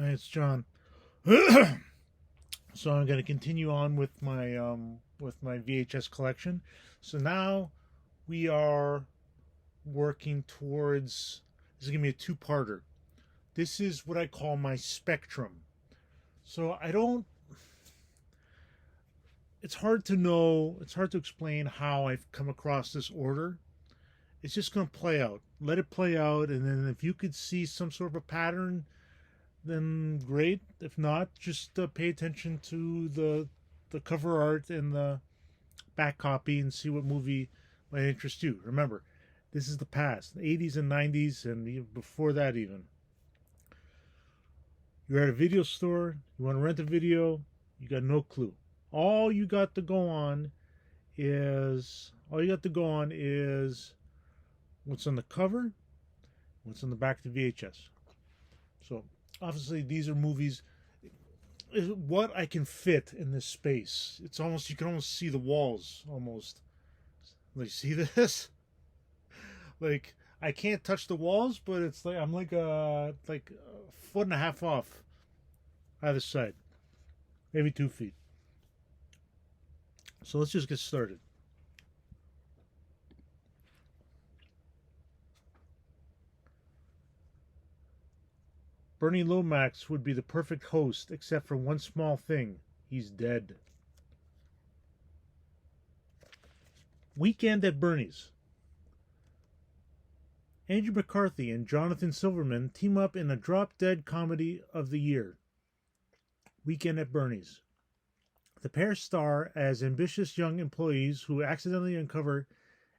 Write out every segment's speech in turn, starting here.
Hi, it's John. So I'm going to continue on with my VHS collection. So now we are working towards this is going to be a two-parter. This is what I call my spectrum. So I don't it's hard to know, it's hard to explain how I've come across this order. It's just going to play out. Let it play out, and then if you could see some sort of a pattern, then great. If not, just pay attention to the cover art and the back copy and see what movie might interest you. Remember, this is the past, the 80s and 90s, and even before that even. You're at a video store, you want to rent a video, you got no clue. All you got to go on is what's on the cover, what's on the back of the VHS. So obviously these are movies is what I can fit in this space. It's almost you can almost see the walls almost. Like see this? Like I can't touch the walls, but it's like I'm like a foot and a half off either side, maybe 2 feet. So let's just get started. Bernie Lomax would be the perfect host, except for one small thing: he's dead. Weekend at Bernie's. Andrew McCarthy and Jonathan Silverman team up in a drop dead comedy of the year, Weekend at Bernie's. The pair star as ambitious young employees who accidentally uncover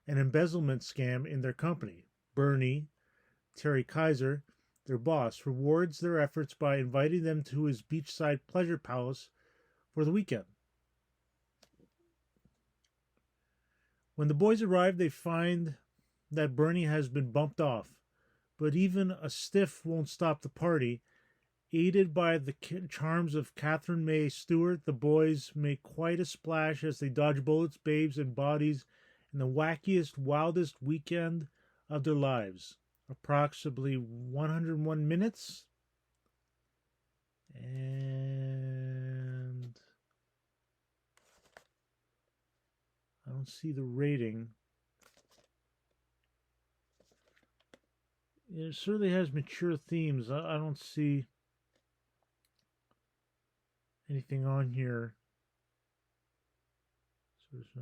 an embezzlement scam in their company. Bernie, Terry Kaiser, their boss, rewards their efforts by inviting them to his beachside pleasure palace for the weekend. When the boys arrive, they find that Bernie has been bumped off, but even a stiff won't stop the party. Aided by the charms of Catherine May Stewart, the boys make quite a splash as they dodge bullets, babes, and bodies in the wackiest, wildest weekend of their lives. Approximately 101 minutes. And I don't see the rating. It certainly has mature themes. I don't see anything on here. So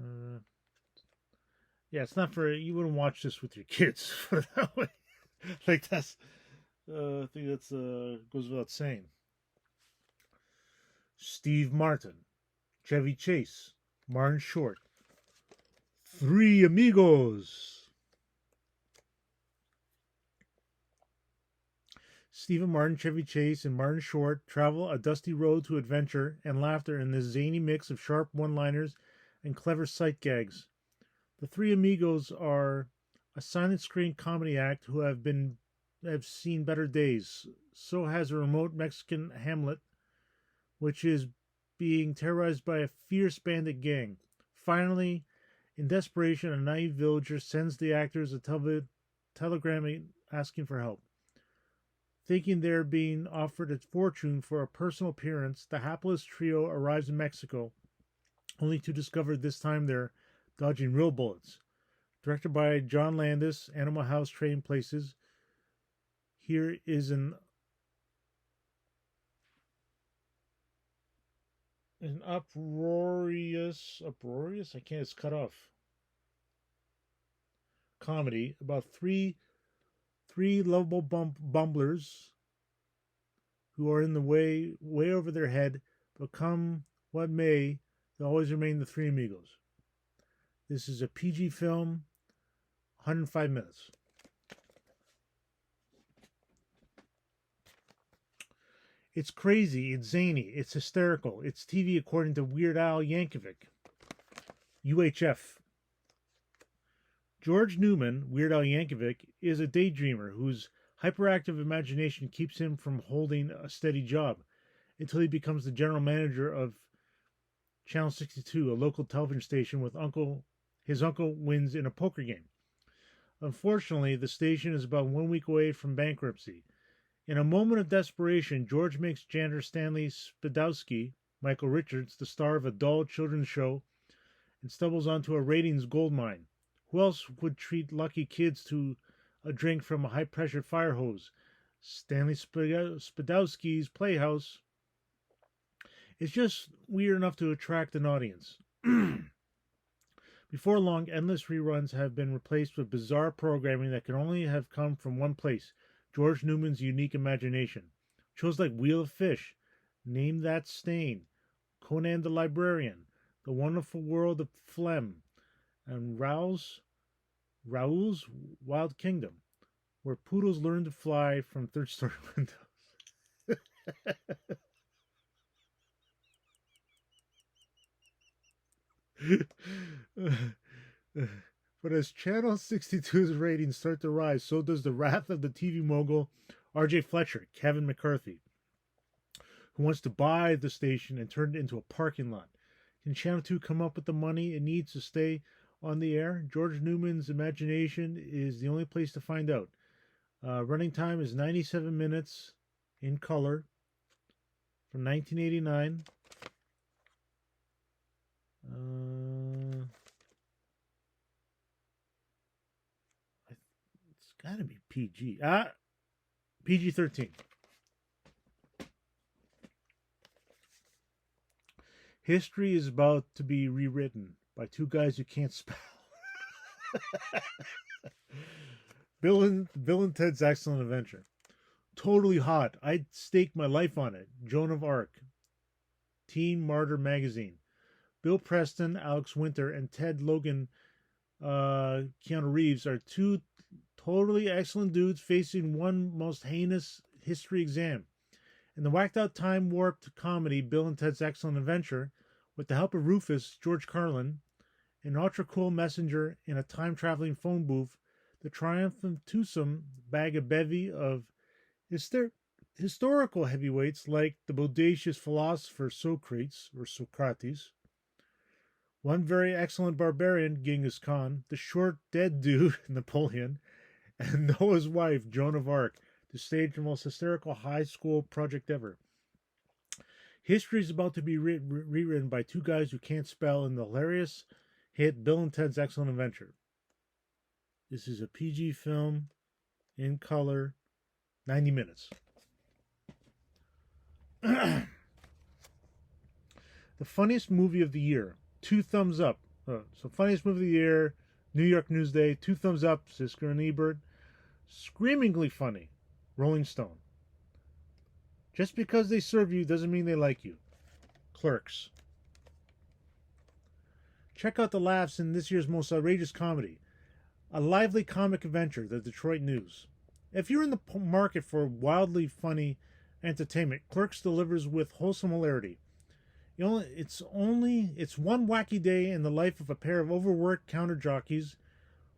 yeah, it's not for you. Wouldn't watch this with your kids. Put it that way. Like that's. I think that's goes without saying. Steve Martin, Chevy Chase, Martin Short, Three Amigos. Stephen Martin, Chevy Chase, and Martin Short travel a dusty road to adventure and laughter in this zany mix of sharp one-liners and clever sight gags. The Three Amigos are a silent screen comedy act who have seen better days. So has a remote Mexican hamlet, which is being terrorized by a fierce bandit gang. Finally, in desperation, a naive villager sends the actors a telegram asking for help. Thinking they're being offered a fortune for a personal appearance, the hapless trio arrives in Mexico, only to discover this time they're dodging real bullets. Directed by John Landis, Animal House Trading Places. Here is an uproarious, I can't, it's cut off, comedy about three lovable bumblers who are in the way over their head, but come what may, they'll always remain the Three Amigos. This is a PG film, 105 minutes. It's crazy, it's zany, it's hysterical, it's TV according to Weird Al Yankovic. UHF. George Newman, Weird Al Yankovic, is a daydreamer whose hyperactive imagination keeps him from holding a steady job until he becomes the general manager of Channel 62, a local television station with his uncle wins in a poker game. Unfortunately, the station is about 1 week away from bankruptcy. In a moment of desperation, George makes janitor Stanley Spadowski, Michael Richards, the star of a dull children's show, and stumbles onto a ratings goldmine. Who else would treat lucky kids to a drink from a high pressure fire hose? Stanley Spadowski's Playhouse is just weird enough to attract an audience. Before long, endless reruns have been replaced with bizarre programming that can only have come from one place: George Newman's unique imagination. Shows like Wheel of Fish, Name That Stain, Conan the Librarian, The Wonderful World of Phlegm, and Raoul's Wild Kingdom, where poodles learn to fly from third-story windows. But as Channel 62's ratings start to rise, so does the wrath of the TV mogul R.J. Fletcher, Kevin McCarthy, who wants to buy the station and turn it into a parking lot. Can Channel 2 come up with the money it needs to stay on the air? George Newman's imagination is the only place to find out. Running time is 97 minutes in color from 1989. It's got to be PG. PG-13. History is about to be rewritten by two guys who can't spell. Bill and Ted's Excellent Adventure. Totally hot. I'd stake my life on it. Joan of Arc. Teen Martyr Magazine. Bill Preston, Alex Winter, and Ted Logan, Keanu Reeves are two totally excellent dudes facing one most heinous history exam. In the whacked out time warped comedy Bill and Ted's Excellent Adventure, with the help of Rufus, George Carlin, an ultra cool messenger in a time traveling phone booth, the triumphant twosome bag a bevy of historical heavyweights like the bodacious philosopher Socrates, one very excellent barbarian, Genghis Khan, the short dead dude, Napoleon, and Noah's wife, Joan of Arc, to stage the most hysterical high school project ever. History is about to be rewritten by two guys who can't spell in the hilarious hit Bill and Ted's Excellent Adventure. This is a PG film in color, 90 minutes. The funniest movie of the year. 2 thumbs up. So funniest movie of the year, New York Newsday. 2 thumbs up, Sisker and Ebert. Screamingly funny, Rolling Stone. Just because they serve you doesn't mean they like you. Clerks. Check out the laughs in this year's most outrageous comedy. A lively comic adventure, The Detroit News. If you're in the market for wildly funny entertainment, Clerks delivers with wholesome hilarity. It's one wacky day in the life of a pair of overworked counter jockeys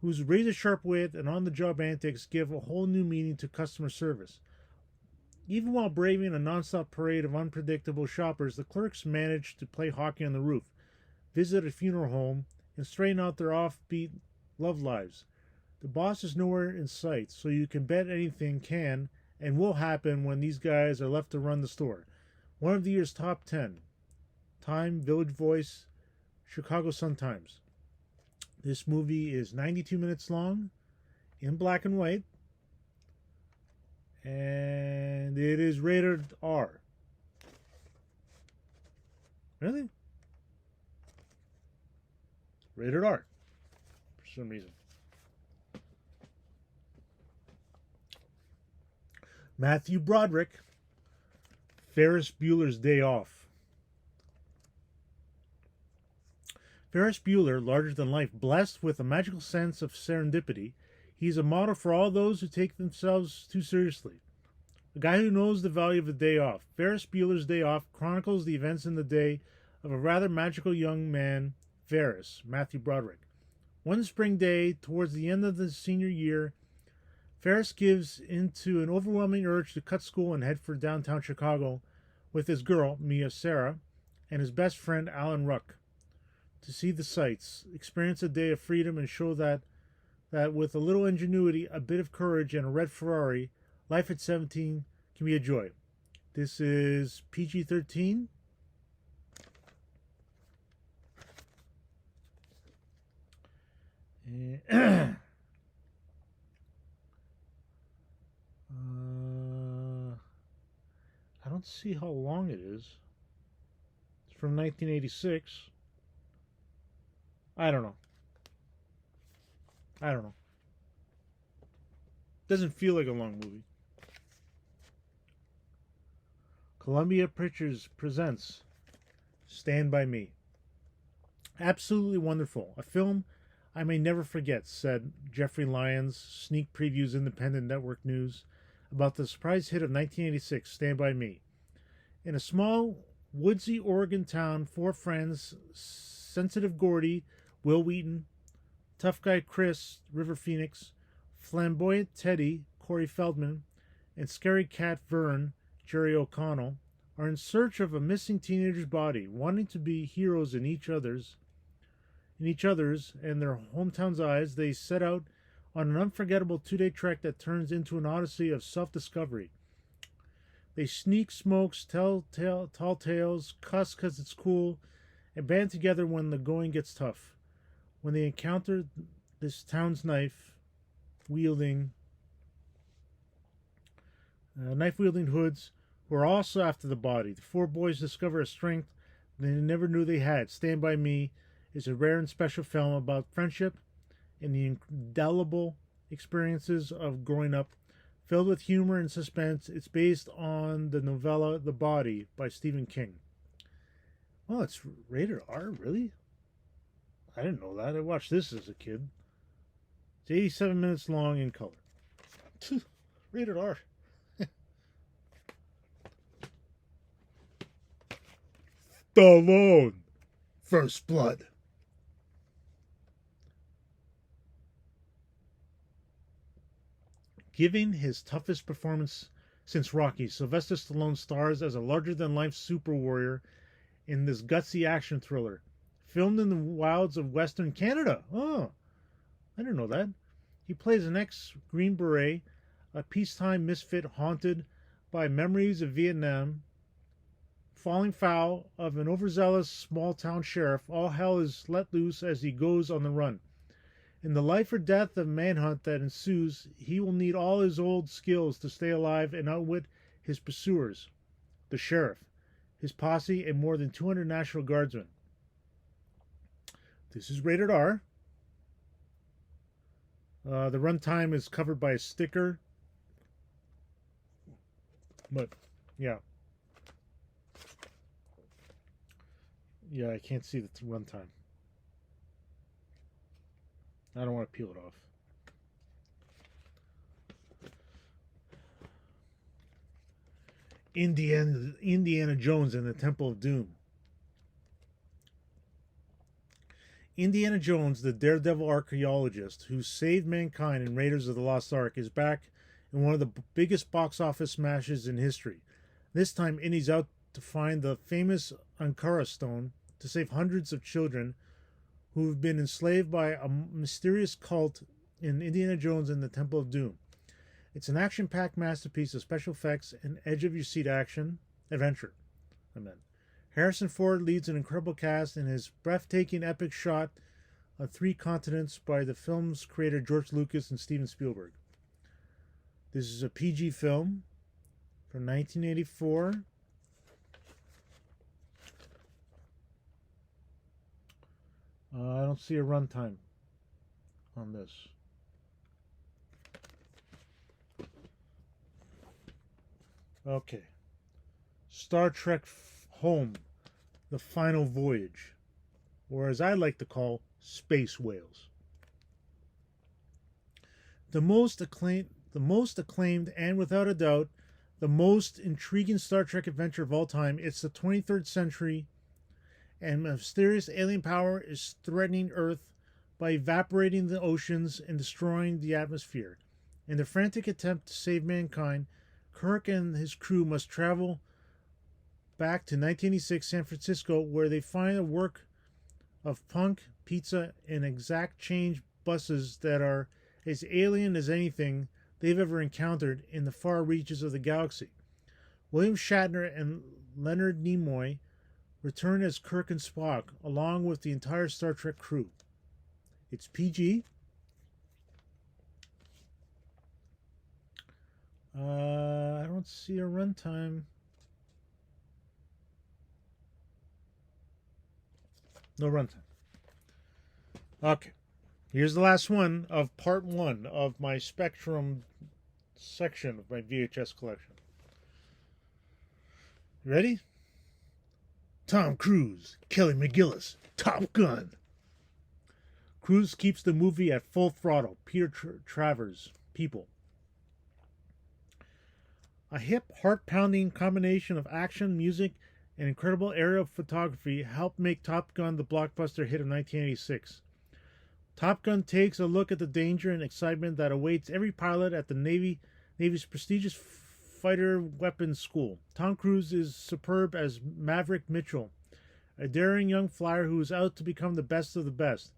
whose razor-sharp wit and on-the-job antics give a whole new meaning to customer service. Even while braving a non-stop parade of unpredictable shoppers, the clerks manage to play hockey on the roof, visit a funeral home, and straighten out their offbeat love lives. The boss is nowhere in sight, so you can bet anything can and will happen when these guys are left to run the store. One of the year's top 10. Time, Village Voice, Chicago Sun-Times. This movie is 92 minutes long, in black and white, and it is rated R. Really? Rated R, for some reason. Matthew Broderick, Ferris Bueller's Day Off. Ferris Bueller, larger than life, blessed with a magical sense of serendipity, he's a model for all those who take themselves too seriously. A guy who knows the value of a day off. Ferris Bueller's Day Off chronicles the events in the day of a rather magical young man, Ferris, Matthew Broderick. One spring day, towards the end of the senior year, Ferris gives into an overwhelming urge to cut school and head for downtown Chicago with his girl, Mia Sarah, and his best friend, Alan Ruck, to see the sights, experience a day of freedom, and show that with a little ingenuity, a bit of courage, and a red Ferrari, life at 17 can be a joy. This is PG-13. I don't see how long it is. It's from 1986. I don't know. Doesn't feel like a long movie. Columbia Pictures presents Stand By Me. Absolutely wonderful. A film I may never forget, said Jeffrey Lyons, Sneak Previews Independent Network News, about the surprise hit of 1986, Stand By Me. In a small, woodsy Oregon town, four friends, sensitive Gordy, Will Wheaton, tough guy Chris, River Phoenix, flamboyant Teddy, Corey Feldman, and scary cat Vern, Jerry O'Connell, are in search of a missing teenager's body, wanting to be heroes in each other's and their hometown's eyes. They set out on an unforgettable 2-day trek that turns into an odyssey of self-discovery. They sneak, smokes, tall tales, cuss 'cause it's cool, and band together when the going gets tough. When they encounter this town's knife-wielding hoods, who are also after the body, the four boys discover a strength they never knew they had. Stand By Me is a rare and special film about friendship and the indelible experiences of growing up. Filled with humor and suspense, it's based on the novella The Body by Stephen King. Oh, it's rated R, really? I didn't know that. I watched this as a kid. It's 87 minutes long in color. Rated R. Stallone. First Blood. Giving his toughest performance since Rocky, Sylvester Stallone stars as a larger-than-life super warrior in this gutsy action thriller. Filmed in the wilds of Western Canada. Oh, I didn't know that. He plays an ex-Green Beret, a peacetime misfit haunted by memories of Vietnam, falling foul of an overzealous small-town sheriff. All hell is let loose as he goes on the run. In the life or death of manhunt that ensues, he will need all his old skills to stay alive and outwit his pursuers, the sheriff, his posse, and more than 200 National Guardsmen. This is rated R. The runtime is covered by a sticker. But, yeah. Yeah, I can't see the runtime. I don't want to peel it off. Indiana Jones and the Temple of Doom. Indiana Jones, the daredevil archaeologist who saved mankind in Raiders of the Lost Ark, is back in one of the biggest box office smashes in history. This time, Indy's out to find the famous Ankara stone to save hundreds of children who have been enslaved by a mysterious cult in Indiana Jones and the Temple of Doom. It's an action-packed masterpiece of special effects and edge-of-your-seat adventure. Harrison Ford leads an incredible cast in his breathtaking epic shot on 3 continents by the film's creator George Lucas and Steven Spielberg. This is a PG film from 1984. I don't see a runtime on this. Okay. Star Trek Home, The Final Voyage, or as I like to call, Space Whales. The most acclaimed and without a doubt the most intriguing Star Trek adventure of all time. It's the 23rd century, and mysterious alien power is threatening Earth by evaporating the oceans and destroying the atmosphere. In the frantic attempt to save mankind, Kirk and his crew must travel back to 1986 San Francisco, where they find a work of punk, pizza, and exact change buses that are as alien as anything they've ever encountered in the far reaches of the galaxy. William Shatner and Leonard Nimoy return as Kirk and Spock, along with the entire Star Trek crew. It's PG. I don't see a runtime. No runtime. Okay. Here's the last one of part 1 of my Spectrum section of my VHS collection. Ready? Tom Cruise, Kelly McGillis, Top Gun. Cruise keeps the movie at full throttle. Peter Travers, People. A hip, heart-pounding combination of action, music, and incredible aerial photography helped make Top Gun the blockbuster hit of 1986. Top Gun takes a look at the danger and excitement that awaits every pilot at the Navy's prestigious fighter weapons school. Tom Cruise is superb as Maverick Mitchell, a daring young flyer who is out to become the best of the best.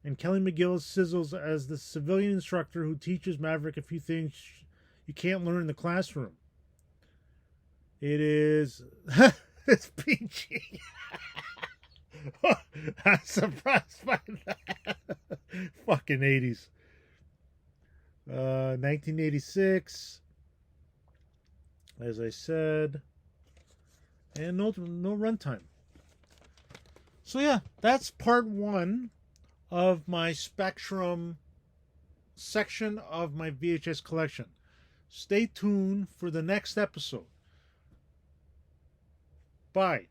And Kelly McGillis sizzles as the civilian instructor who teaches Maverick a few things you can't learn in the classroom. It is... it's PG. I'm surprised by that. Fucking 80s. 1986. As I said. And no runtime. So yeah, that's part 1 of my Spectrum section of my VHS collection. Stay tuned for the next episode. Bye.